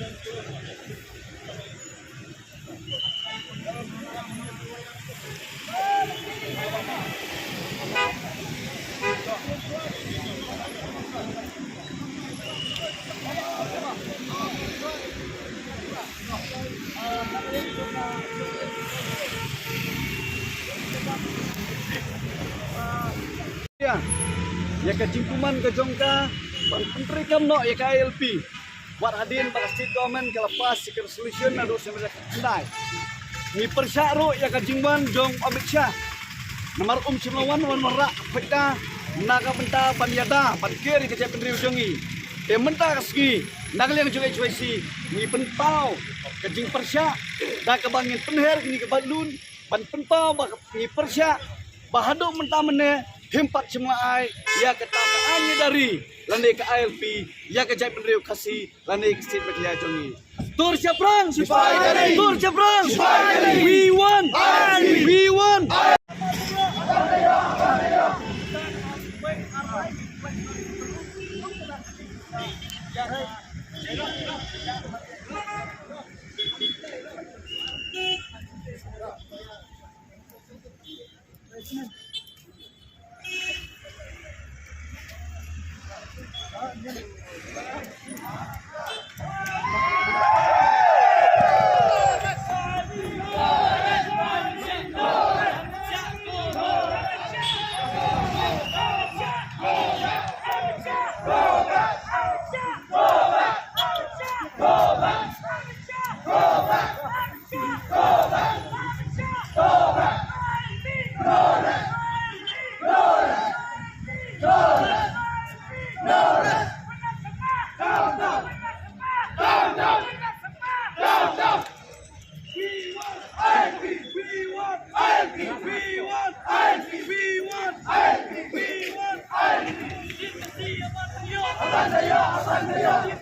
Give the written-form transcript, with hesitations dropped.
Ya ke Jingkuman ke Jongka, Bang Menteri Kamno ya ke ILP. Buat hadirin pada state government ke lepas secret solution ada usaha mereka kendai. Ni persyaru ya ke Jingkuman Jong Amit Syah. Nomor Cimlawan wan merak peka naga benta panyada pankir ke Cep Pendri Ujongi. Dia mentah segi naga yang juga cuci ni pentau ke Jing Persya dah ke bangin penher ni ke Badlun pan pentau ni Persya bahaduk mentah mene himpat semua ai ya ketakaannya dari landai ke ILP ya ke Cep Pendri kasih landai ke State Media Jongi. Tur Syaprang Tur Syaprang we want Abang saya.